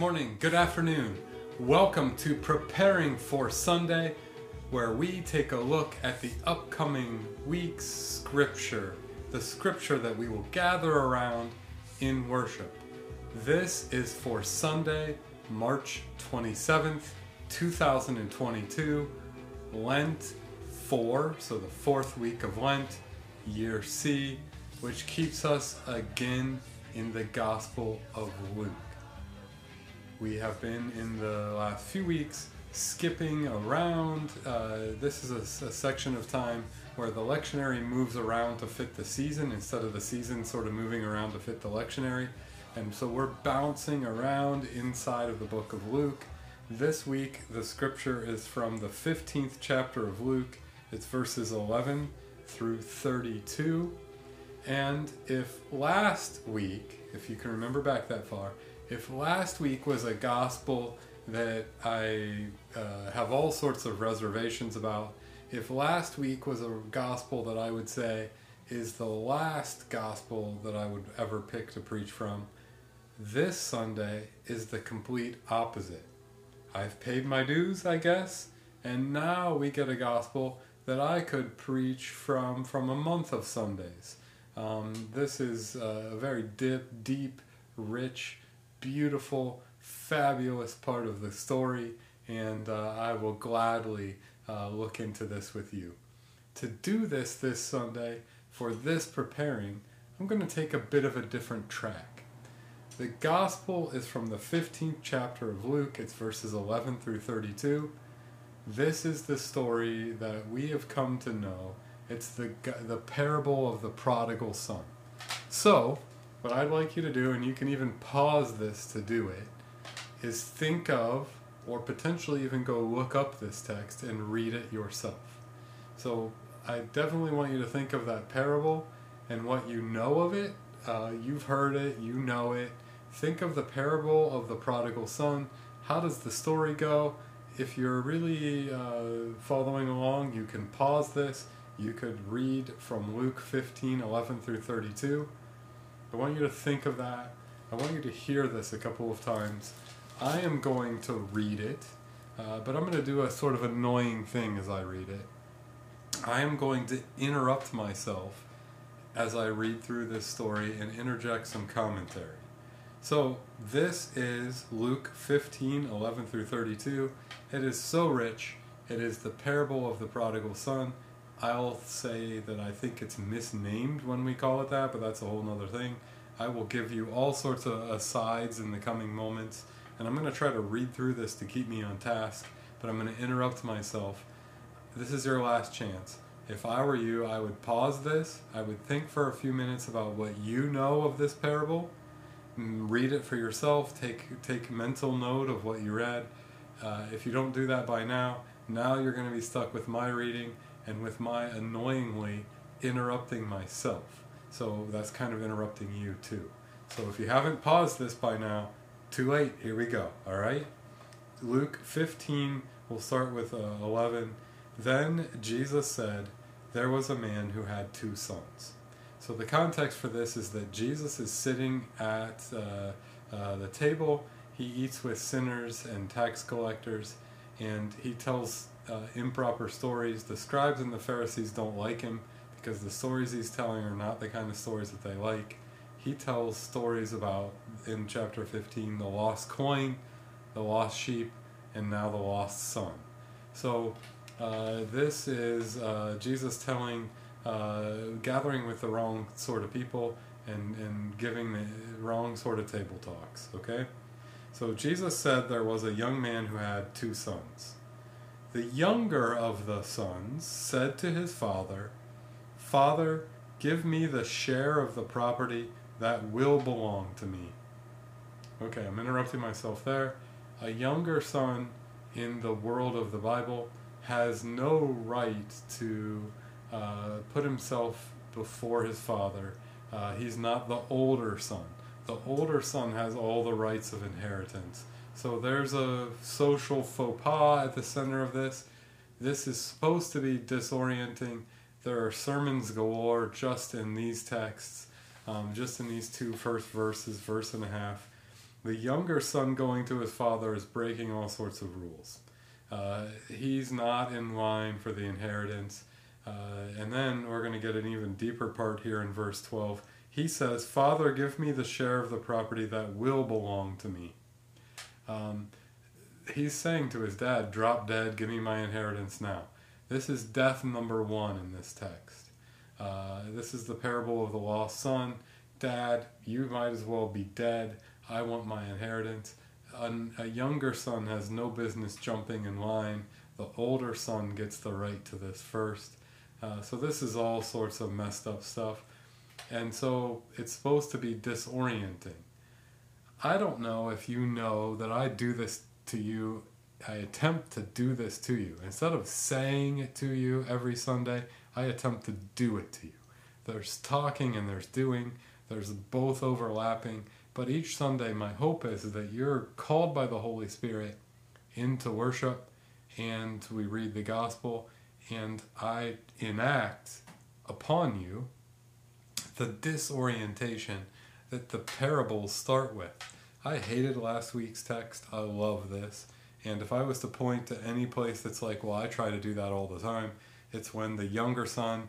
morning, good afternoon. Welcome to Preparing for Sunday, where we take a look at the upcoming week's scripture, the scripture that we will gather around in worship. This is for Sunday, March 27th, 2022, Lent 4, so the fourth week of Lent, year C, which keeps us again in the Gospel of Luke. We have been in the last few weeks skipping around. This is a section of time where the lectionary moves around to fit the season instead of the season sort of moving around to fit the lectionary. And so we're bouncing around inside of the book of Luke. This week the scripture is from the 15th chapter of Luke. It's verses 11 through 32. And if last week, if you can remember back that far, if last week was a gospel that I have all sorts of reservations about, if last week was a gospel that I would say is the last gospel that I would ever pick to preach from, this Sunday is the complete opposite. I've paid my dues, I guess, and now we get a gospel that I could preach from a month of Sundays. This is a very deep, rich, beautiful, fabulous part of the story, and I will gladly look into this with you. To do this Sunday, for this preparing, I'm going to take a bit of a different track. The gospel is from the 15th chapter of Luke. It's verses 11 through 32. This is the story that we have come to know. It's the parable of the prodigal son. So, what I'd like you to do, and you can even pause this to do it, is think of, or potentially even go look up this text and read it yourself. So I definitely want you to think of that parable and what you know of it. You've heard it, you know it. Think of the parable of the prodigal son. How does the story go? If you're really following along, you can pause this. You could read from Luke 15, 11 through 32. I want you to think of that. I want you to hear this a couple of times. I am going to read it, but I'm going to do a sort of annoying thing as I read it. I am going to interrupt myself as I read through this story and interject some commentary. So this is Luke 15, 11 through 32. It is so rich. It is the parable of the prodigal son. I'll say that I think it's misnamed when we call it that, but that's a whole nother thing. I will give you all sorts of asides in the coming moments, and I'm going to try to read through this to keep me on task, but I'm going to interrupt myself. This is your last chance. If I were you, I would pause this. I would think for a few minutes about what you know of this parable. Read it for yourself. Take mental note of what you read. If you don't do that by now you're going to be stuck with my reading and with my annoyingly interrupting myself. So that's kind of interrupting you too. So if you haven't paused this by now, too late, here we go, alright? Luke 15, we'll start with 11. Then Jesus said, there was a man who had 2 sons. So the context for this is that Jesus is sitting at the table. He eats with sinners and tax collectors, and he tells improper stories. The scribes and the Pharisees don't like him because the stories he's telling are not the kind of stories that they like. He tells stories about, in chapter 15, the lost coin, the lost sheep, and now the lost son. So this is Jesus telling, gathering with the wrong sort of people and giving the wrong sort of table talks, okay? So Jesus said there was a young man who had 2 sons. The younger of the sons said to his father, "Father, give me the share of the property that will belong to me." Okay, I'm interrupting myself there. A younger son in the world of the Bible has no right to put himself before his father. He's not the older son. The older son has all the rights of inheritance. So there's a social faux pas at the center of this. This is supposed to be disorienting. There are sermons galore just in these texts, just in these 2 first verses, verse and a half. The younger son going to his father is breaking all sorts of rules. He's not in line for the inheritance. And then we're going to get an even deeper part here in verse 12. He says, "Father, give me the share of the property that will belong to me." He's saying to his dad, "Drop dead, give me my inheritance now." This is death number one in this text. This is the parable of the lost son. Dad, you might as well be dead. I want my inheritance. A younger son has no business jumping in line. The older son gets the right to this first. So this is all sorts of messed up stuff. And so it's supposed to be disorienting. I don't know if you know that I do this to you. I attempt to do this to you. Instead of saying it to you every Sunday, I attempt to do it to you. There's talking and there's doing. There's both overlapping. But each Sunday, my hope is that you're called by the Holy Spirit into worship, and we read the gospel, and I enact upon you the disorientation that the parables start with. I hated last week's text. I love this. And if I was to point to any place that's like, well, I try to do that all the time, it's when the younger son,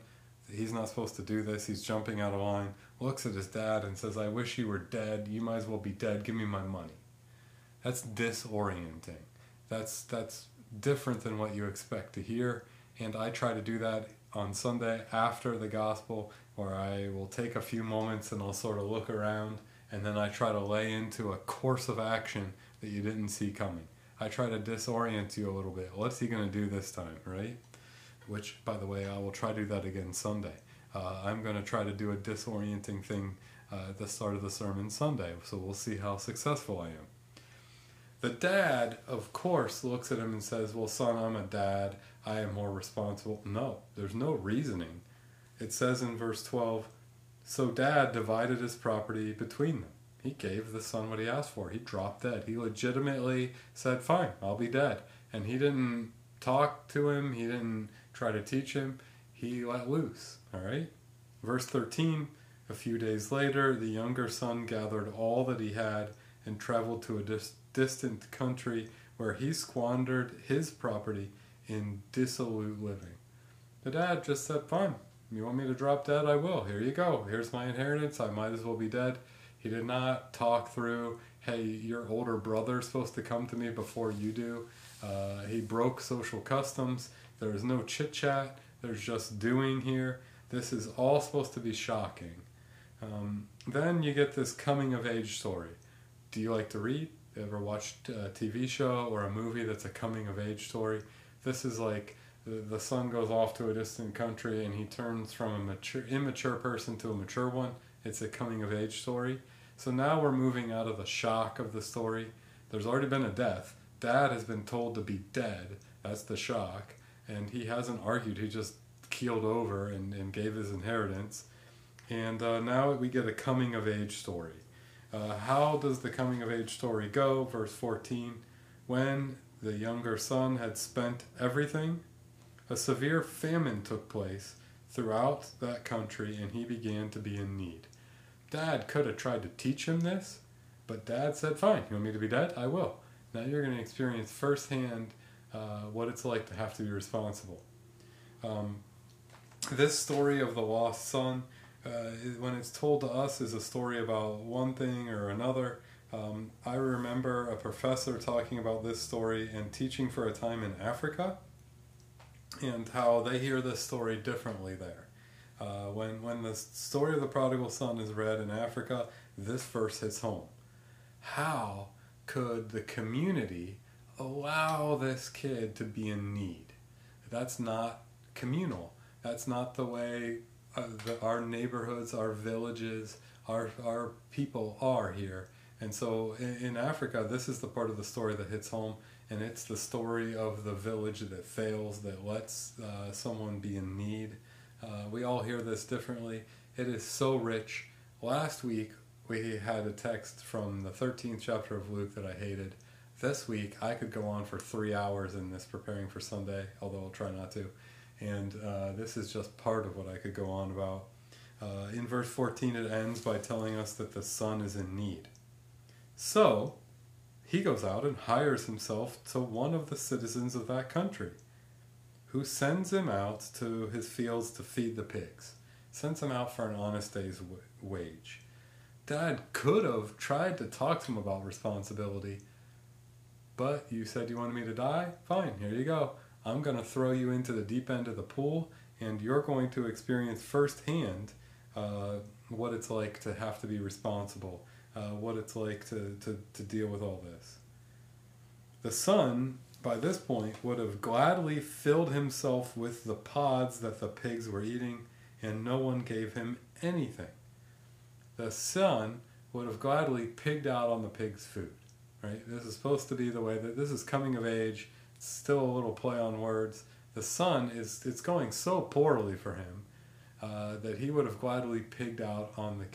he's not supposed to do this, he's jumping out of line, looks at his dad and says, "I wish you were dead. You might as well be dead. Give me my money." That's disorienting. That's different than what you expect to hear. And I try to do that on Sunday after the gospel, where I will take a few moments and I'll sort of look around, and then I try to lay into a course of action that you didn't see coming. I try to disorient you a little bit. What's he going to do this time, right? Which, by the way, I will try to do that again Sunday. I'm going to try to do a disorienting thing at the start of the sermon Sunday, so we'll see how successful I am. The dad, of course, looks at him and says, "Well, son, I'm a dad. I am more responsible." No, there's no reasoning. It says in verse 12, "So dad divided his property between them." He gave the son what he asked for. He dropped dead. He legitimately said, "Fine, I'll be dead." And he didn't talk to him. He didn't try to teach him. He let loose. All right? Verse 13, "A few days later, the younger son gathered all that he had and traveled to a distant country where he squandered his property in dissolute living." The dad just said, "Fine, you want me to drop dead? I will. Here you go. Here's my inheritance. I might as well be dead." He did not talk through, "Hey, your older brother's supposed to come to me before you do." He broke social customs. There is no chit-chat. There's just doing here. This is all supposed to be shocking. Then you get this coming-of-age story. Do you like to read? Ever watched a TV show or a movie that's a coming-of-age story? This is like the son goes off to a distant country and he turns from a immature person to a mature one. It's a coming-of-age story. So now we're moving out of the shock of the story. There's already been a death. Dad has been told to be dead. That's the shock. And he hasn't argued. He just keeled over and gave his inheritance. And now we get a coming-of-age story. How does the coming-of-age story go? Verse 14, "When the younger son had spent everything, a severe famine took place throughout that country, and he began to be in need." Dad could have tried to teach him this, but Dad said, "Fine, you want me to be dead? I will." Now you're going to experience firsthand what it's like to have to be responsible. This story of the lost son, when it's told to us, is a story about one thing or another. I remember a professor talking about this story and teaching for a time in Africa, and how they hear this story differently there. When the story of the prodigal son is read in Africa, this verse hits home. How could the community allow this kid to be in need? That's not communal. That's not the way our neighborhoods, our villages, our people are here. And so in Africa, this is the part of the story that hits home, and it's the story of the village that fails, that lets someone be in need. We all hear this differently. It is so rich. Last week, we had a text from the 13th chapter of Luke that I hated. This week, I could go on for 3 hours in this preparing for Sunday, although I'll try not to. And this is just part of what I could go on about. In verse 14, it ends by telling us that the son is in need. So he goes out and hires himself to one of the citizens of that country, who sends him out to his fields to feed the pigs. Sends him out for an honest day's wage. Dad could have tried to talk to him about responsibility, but you said you wanted me to die? Fine, here you go. I'm going to throw you into the deep end of the pool, and you're going to experience firsthand what it's like to have to be responsible, what it's like to deal with all this. The son, by this point, would have gladly filled himself with the pods that the pigs were eating, and no one gave him anything. The son would have gladly pigged out on the pig's food. Right? This is supposed to be the way that this is coming of age. It's still a little play on words. The son it's going so poorly for him that he would have gladly pigged out on the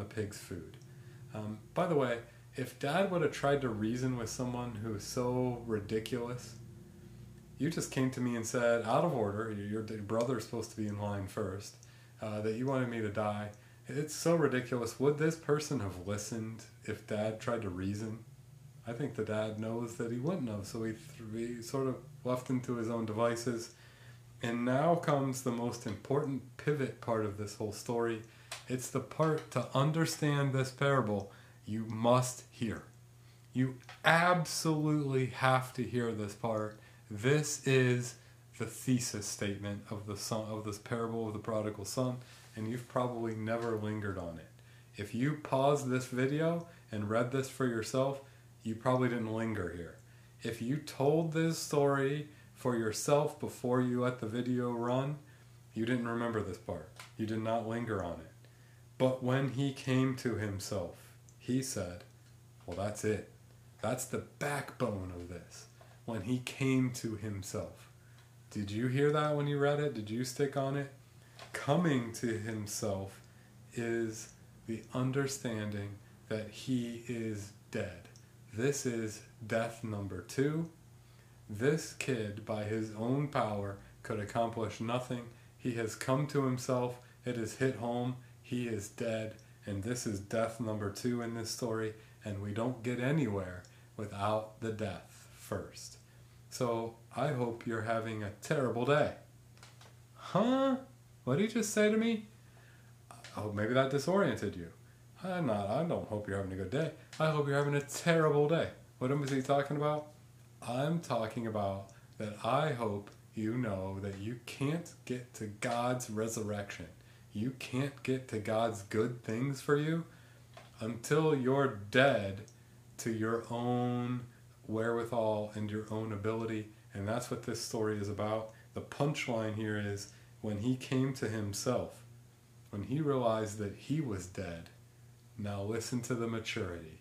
pig's food. By the way, if Dad would have tried to reason with someone who is so ridiculous, you just came to me and said, out of order, your brother's supposed to be in line first, that you wanted me to die. It's so ridiculous. Would this person have listened if Dad tried to reason? I think the dad knows that he wouldn't have, so he sort of left him to his own devices. And now comes the most important pivot part of this whole story. It's the part to understand this parable you must hear. You absolutely have to hear this part. This is the thesis statement of this parable of the prodigal son, and you've probably never lingered on it. If you paused this video and read this for yourself, you probably didn't linger here. If you told this story for yourself before you let the video run, you didn't remember this part. You did not linger on it. But when he came to himself, he said, well, that's it. That's the backbone of this. When he came to himself. Did you hear that when you read it? Did you stick on it? Coming to himself is the understanding that he is dead. This is death number 2. This kid, by his own power, could accomplish nothing. He has come to himself. It has hit home. He is dead. And this is death number 2 in this story. And we don't get anywhere without the death first. So I hope you're having a terrible day. Huh? What did you just say to me? Oh, maybe that disoriented you. I don't hope you're having a good day. I hope you're having a terrible day. What was he talking about? I'm talking about that I hope you know that you can't get to God's resurrection. You can't get to God's good things for you until you're dead to your own wherewithal and your own ability. And that's what this story is about. The punchline here is when he came to himself, when he realized that he was dead. Now listen to the maturity.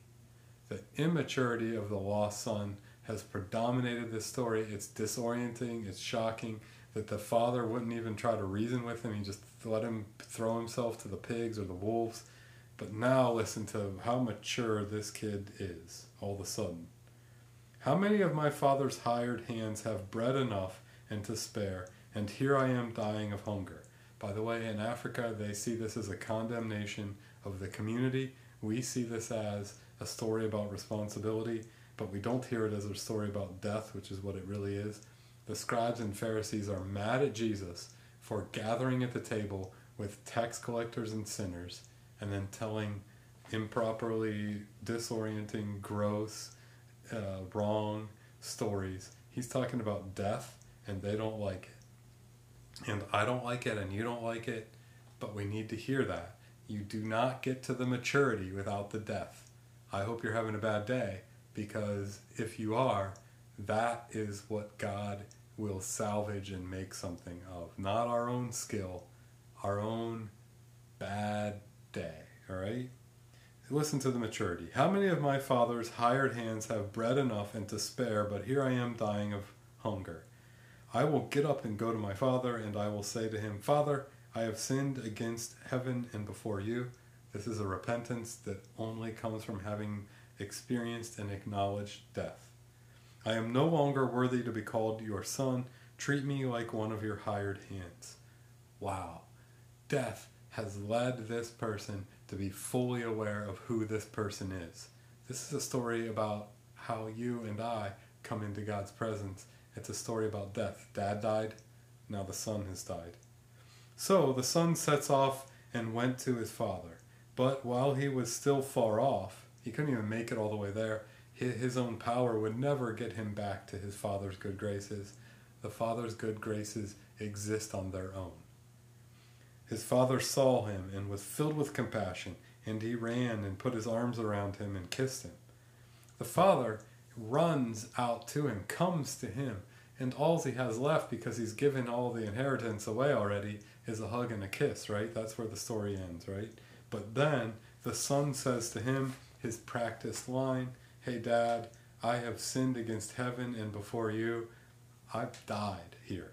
The immaturity of the lost son has predominated this story. It's disorienting, it's shocking that the father wouldn't even try to reason with him. He just let him throw himself to the pigs or the wolves. But now listen to how mature this kid is all of a sudden. How many of my father's hired hands have bread enough and to spare, and here I am dying of hunger? By the way, in Africa, they see this as a condemnation of the community. We see this as a story about responsibility, but we don't hear it as a story about death, which is what it really is. The scribes and Pharisees are mad at Jesus for gathering at the table with tax collectors and sinners and then telling improperly disorienting, gross, wrong stories. He's talking about death, and they don't like it. And I don't like it, and you don't like it, but we need to hear that. You do not get to the maturity without the death. I hope you're having a bad day, because if you are, that is what God will salvage and make something of. Not our own skill, our own bad day, all right? Listen to the maturity. How many of my father's hired hands have bread enough and to spare, but here I am dying of hunger? I will get up and go to my father, and I will say to him, Father, I have sinned against heaven and before you. This is a repentance that only comes from having experienced and acknowledged death. I am no longer worthy to be called your son. Treat me like one of your hired hands. Wow. Death has led this person to be fully aware of who this person is. This is a story about how you and I come into God's presence. It's a story about death. Dad died, now the son has died. So the son sets off and went to his father. But while he was still far off, he couldn't even make it all the way there. His own power would never get him back to his father's good graces. The father's good graces exist on their own. His father saw him and was filled with compassion, and he ran and put his arms around him and kissed him. The father runs out to him, comes to him, and all he has left, because he's given all the inheritance away already, is a hug and a kiss, right? That's where the story ends, right? But then the son says to him, his practiced line, "Hey Dad, I have sinned against heaven and before you. I've died here.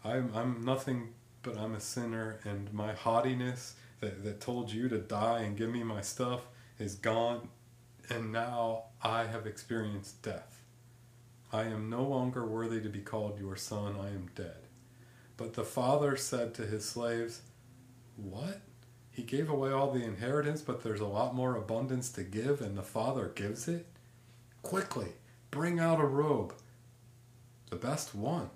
I'm nothing but I'm a sinner, and my haughtiness that told you to die and give me my stuff is gone, and now I have experienced death. I am no longer worthy to be called your son. I am dead." But the father said to his slaves, "What? He gave away all the inheritance, but there's a lot more abundance to give, and the father gives it? Quickly, bring out a robe, the best one,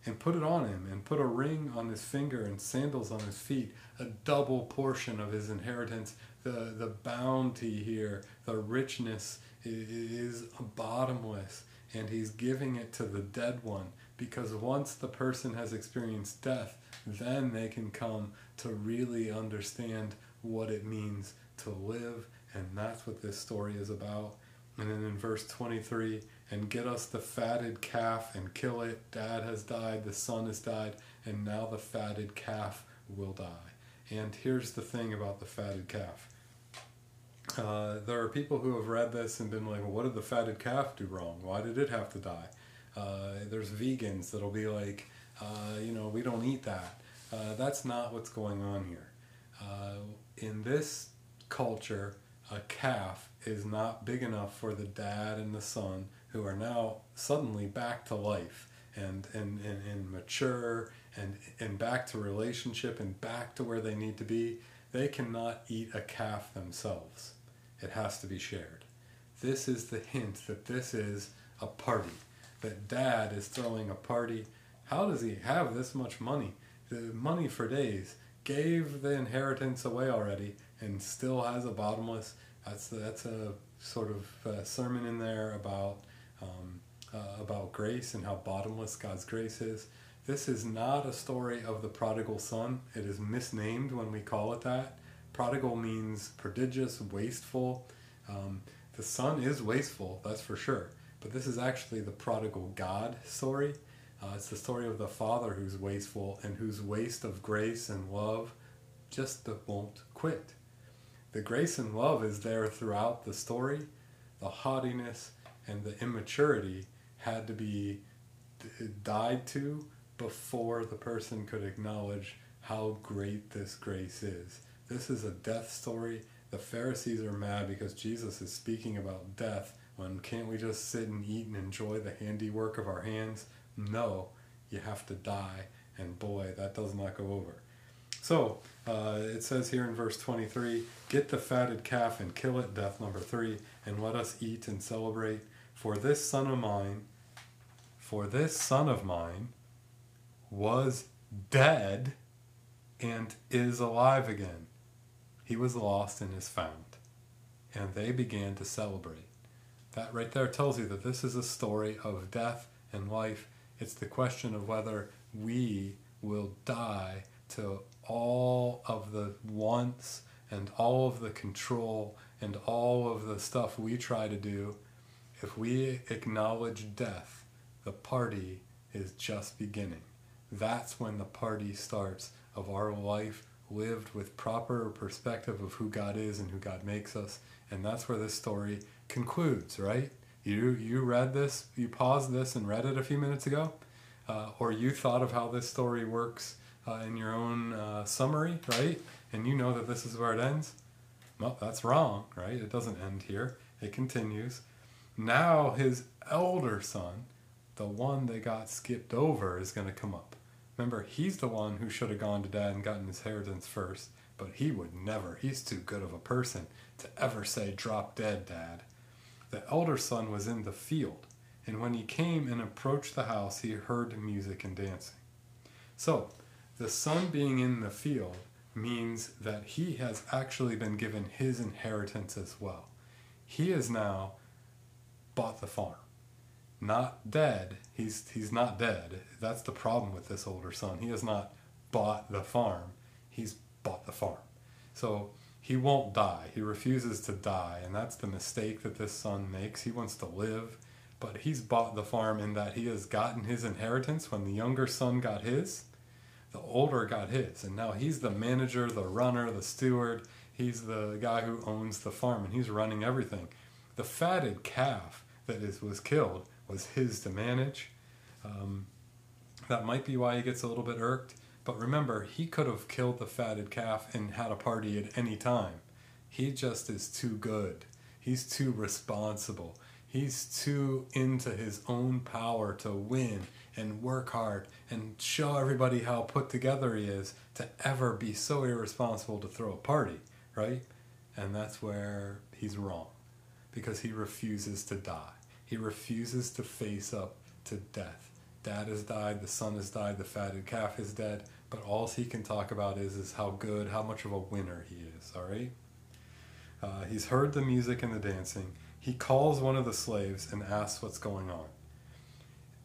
and put it on him, and put a ring on his finger and sandals on his feet, a double portion of his inheritance." The bounty here, the richness is bottomless, and he's giving it to the dead one, because once the person has experienced death, then they can come to really understand what it means to live, and that's what this story is about. And then in verse 23, "And get us the fatted calf and kill it. Dad has died, the son has died, and now the fatted calf will die." And here's the thing about the fatted calf. There are people who have read this and been like, well, what did the fatted calf do wrong? Why did it have to die? There's vegans that'll be like, we don't eat that. That's not what's going on here. In this culture, a calf is not big enough for the dad and the son, who are now suddenly back to life and mature and back to relationship and back to where they need to be. They cannot eat a calf themselves. It has to be shared. This is the hint that this is a party, that dad is throwing a party. How does he have this much money? The money for days. Gave the inheritance away already and still has a bottomless. That's a sort of sermon in there about grace and how bottomless God's grace is. This is not a story of the prodigal son. It is misnamed when we call it that. Prodigal means prodigious, wasteful. The son is wasteful, that's for sure. But this is actually the prodigal God story. It's the story of the father who's wasteful and whose waste of grace and love just won't quit. The grace and love is there throughout the story. The haughtiness and the immaturity had to be died to before the person could acknowledge how great this grace is. This is a death story. The Pharisees are mad because Jesus is speaking about death. When can't we just sit and eat and enjoy the handiwork of our hands? No, you have to die, and boy, that does not go over. So, it says here in verse 23, "Get the fatted calf and kill it," death number 3, "and let us eat and celebrate. For this son of mine was dead and is alive again. He was lost and is found." And they began to celebrate. That right there tells you that this is a story of death and life. It's the question of whether we will die to all of the wants and all of the control and all of the stuff we try to do. If we acknowledge death, the party is just beginning. That's when the party starts of our life lived with proper perspective of who God is and who God makes us. And that's where this story concludes, right? You read this, you paused this and read it a few minutes ago, or you thought of how this story works in your own summary, right? And you know that this is where it ends. Well, that's wrong, right? It doesn't end here. It continues. Now his elder son, the one that got skipped over, is going to come up. Remember, he's the one who should have gone to dad and gotten his inheritance first, but he would never. He's too good of a person to ever say, "Drop dead, Dad." The elder son was in the field, and when he came and approached the house, he heard music and dancing. So, the son being in the field means that he has actually been given his inheritance as well. He has now bought the farm. Not dead. He's not dead. That's the problem with this older son. He has not bought the farm. He's bought the farm. So he won't die. He refuses to die, and that's the mistake that this son makes. He wants to live, but he's bought the farm in that he has gotten his inheritance. When the younger son got his, the older got his, and now he's the manager, the runner, the steward. He's the guy who owns the farm, and he's running everything. The fatted calf that was killed was his to manage. That might be why he gets a little bit irked. But remember, he could have killed the fatted calf and had a party at any time. He just is too good. He's too responsible. He's too into his own power to win and work hard and show everybody how put together he is to ever be so irresponsible to throw a party, right? And that's where he's wrong, because he refuses to die. He refuses to face up to death. Dad has died, the son has died, the fatted calf is dead, but all he can talk about is how good, how much of a winner he is, all right? He's heard the music and the dancing. He calls one of the slaves and asks what's going on.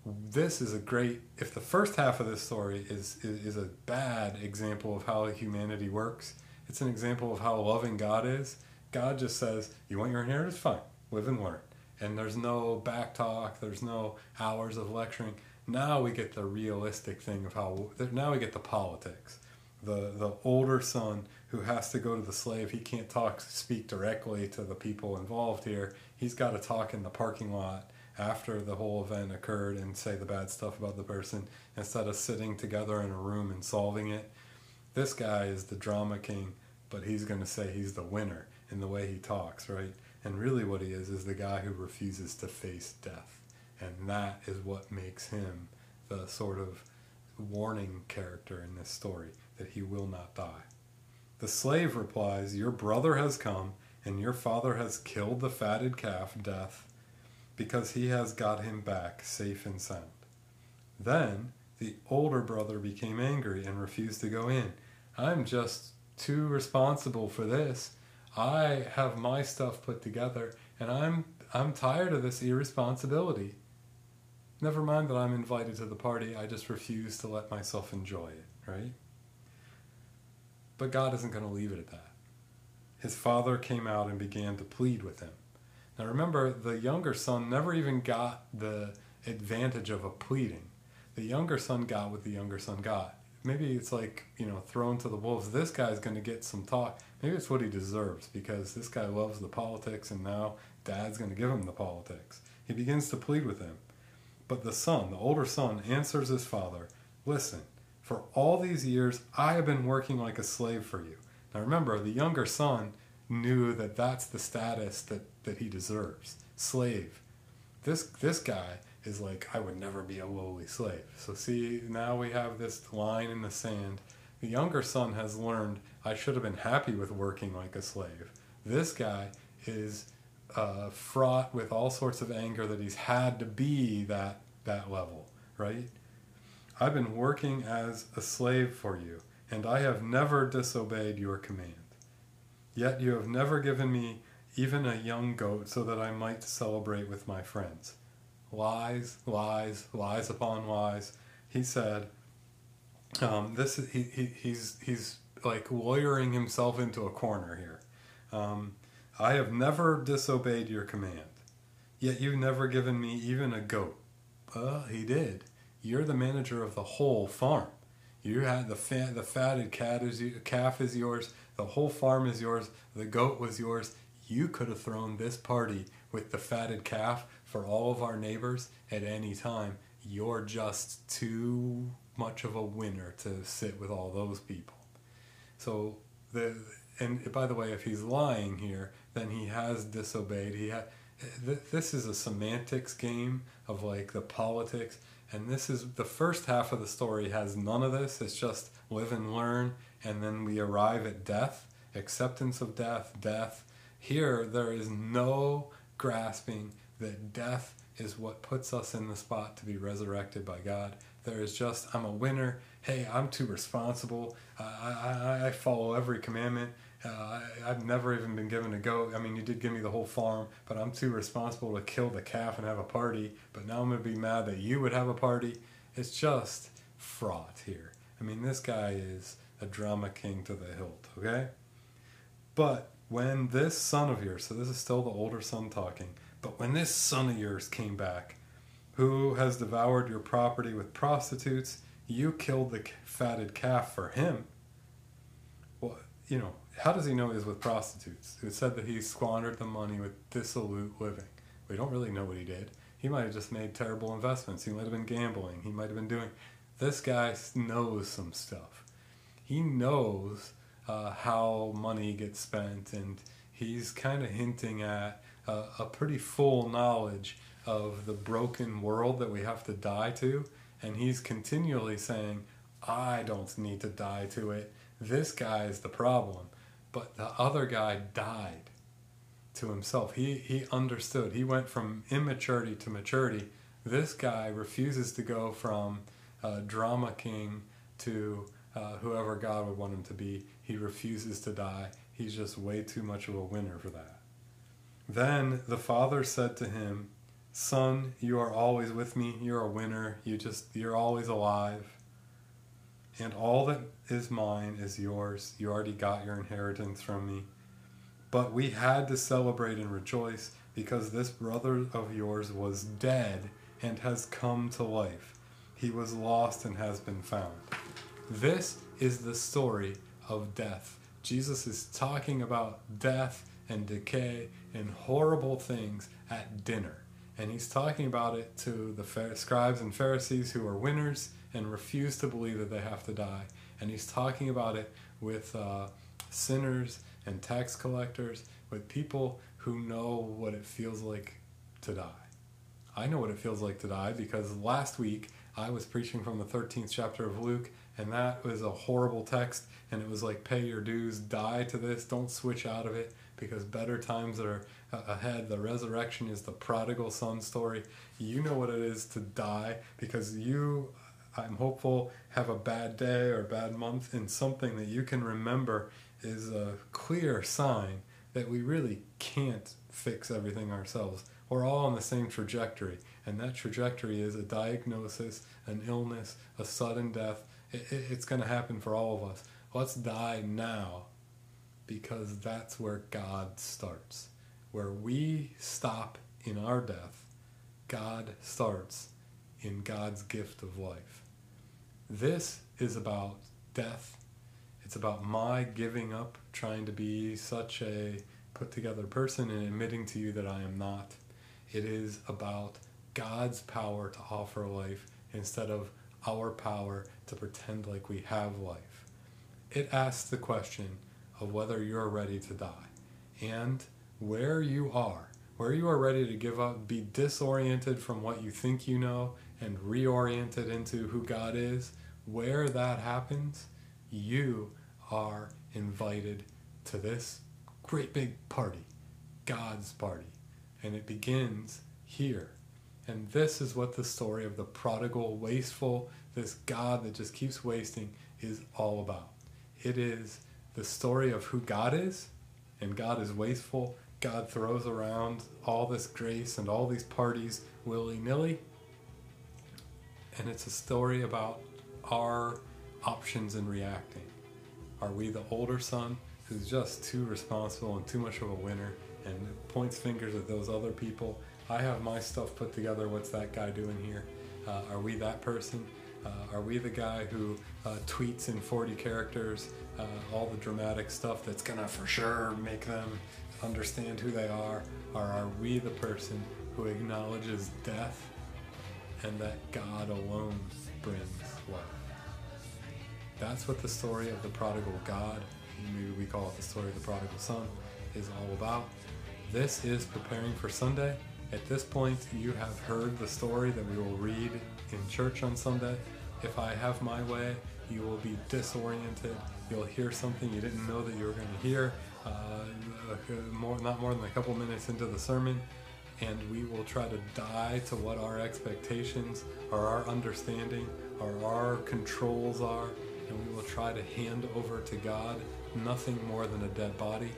This is a great, if the first half of this story is a bad example of how humanity works, it's an example of how loving God is. God just says, you want your inheritance? Fine, live and learn. And there's no back talk, there's no hours of lecturing. Now we get the realistic thing of how, now we get the politics. The older son who has to go to the slave, he can't speak directly to the people involved here. He's got to talk in the parking lot after the whole event occurred and say the bad stuff about the person instead of sitting together in a room and solving it. This guy is the drama king, but he's going to say he's the winner in the way he talks, right? And really what he is the guy who refuses to face death. And that is what makes him the sort of warning character in this story, that he will not die. The slave replies, your brother has come, and your father has killed the fatted calf, Death, because he has got him back safe and sound. Then the older brother became angry and refused to go in. I'm just too responsible for this. I have my stuff put together, and I'm tired of this irresponsibility. Never mind that I'm invited to the party, I just refuse to let myself enjoy it, right? But God isn't going to leave it at that. His father came out and began to plead with him. Now remember, the younger son never even got the advantage of a pleading. The younger son got what the younger son got. Maybe it's like, thrown to the wolves. This guy's going to get some talk. Maybe it's what he deserves, because this guy loves the politics, and now dad's going to give him the politics. He begins to plead with him. But the son, the older son, answers his father, listen, for all these years, I have been working like a slave for you. Now remember, the younger son knew that that's the status that he deserves. Slave. This guy is like, I would never be a lowly slave. So see, now we have this line in the sand. The younger son has learned, I should have been happy with working like a slave. This guy is fraught with all sorts of anger that he's had to be that level, right? I've been working as a slave for you, and I have never disobeyed your command. Yet you have never given me even a young goat so that I might celebrate with my friends. Lies, lies, lies upon lies. He said, he's like lawyering himself into a corner here. I have never disobeyed your command, yet you've never given me even a goat. He did. You're the manager of the whole farm. You had the fatted calf is yours. The whole farm is yours. The goat was yours. You could have thrown this party with the fatted calf for all of our neighbors at any time. You're just too much of a winner to sit with all those people. So and by the way, if he's lying here, then he has disobeyed. This is a semantics game of like the politics. And this is the first half of the story has none of this. It's just live and learn, and then we arrive at death, acceptance of death, death. Here, there is no grasping that death is what puts us in the spot to be resurrected by God. There is just, I'm a winner. Hey, I'm too responsible. I follow every commandment. I've never even been given a goat. I mean, you did give me the whole farm, but I'm too responsible to kill the calf and have a party. But now I'm going to be mad that you would have a party. It's just fraught here. I mean, this guy is a drama king to the hilt, okay? But when this son of yours, so this is still the older son talking, but when this son of yours came back, who has devoured your property with prostitutes, you killed the fatted calf for him. Well, you know, how does he know he was with prostitutes? It said that he squandered the money with dissolute living. We don't really know what he did. He might have just made terrible investments. He might have been gambling. He might have been doing... This guy knows some stuff. He knows how money gets spent, and he's kind of hinting at a pretty full knowledge of the broken world that we have to die to. And he's continually saying, I don't need to die to it. This guy is the problem. But the other guy died to himself. He understood. He went from immaturity to maturity. This guy refuses to go from drama king to whoever God would want him to be. He refuses to die. He's just way too much of a winner for that. Then the father said to him, Son, you are always with me. You're a winner. You're always alive. And all that is mine is yours. You already got your inheritance from me. But we had to celebrate and rejoice because this brother of yours was dead and has come to life. He was lost and has been found. This is the story of death. Jesus is talking about death and decay and horrible things at dinner. And he's talking about it to the scribes and Pharisees who are winners and refuse to believe that they have to die. And he's talking about it with sinners and tax collectors, with people who know what it feels like to die. I know what it feels like to die because last week I was preaching from the 13th chapter of Luke, and that was a horrible text, and it was like, pay your dues, die to this, don't switch out of it, because better times are ahead. The resurrection is the prodigal son story. You know what it is to die because you, I'm hopeful, have a bad day or a bad month, and something that you can remember is a clear sign that we really can't fix everything ourselves. We're all on the same trajectory, and that trajectory is a diagnosis, an illness, a sudden death. It's going to happen for all of us. Let's die now, because that's where God starts. Where we stop in our death, God starts in God's gift of life. This is about death. It's about my giving up, trying to be such a put-together person and admitting to you that I am not. It is about God's power to offer life instead of our power to pretend like we have life. It asks the question of whether you're ready to die. And where you are ready to give up, be disoriented from what you think you know, and reoriented into who God is, where that happens, you are invited to this great big party, God's party. And it begins here. And this is what the story of the prodigal, wasteful, this God that just keeps wasting is all about. It is the story of who God is, and God is wasteful. God throws around all this grace and all these parties willy-nilly. And it's a story about our options in reacting. Are we the older son who's just too responsible and too much of a winner and points fingers at those other people? I have my stuff put together. What's that guy doing here? Are we that person? Are we the guy who tweets in 40 characters all the dramatic stuff that's gonna for sure make them understand who they are? Or are we the person who acknowledges death and that God alone brings life? That's what the story of the prodigal God, maybe we call it the story of the prodigal son, is all about. This is Preparing for Sunday. At this point, you have heard the story that we will read in church on Sunday. If I have my way, you will be disoriented. You'll hear something you didn't know that you were going to hear, not more than a couple minutes into the sermon, and we will try to die to what our expectations or our understanding or our controls are, and we will try to hand over to God nothing more than a dead body,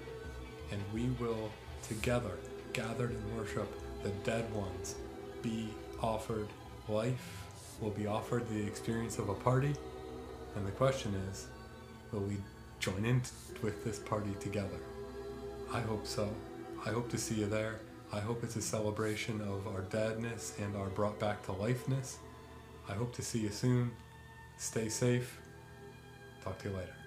and we will together, gathered in worship, the dead ones, be offered life, will be offered the experience of a party, and the question is, will we join in with this party together? I hope so. I hope to see you there. I hope it's a celebration of our deadness and our brought back to lifeness. I hope to see you soon. Stay safe. Talk to you later.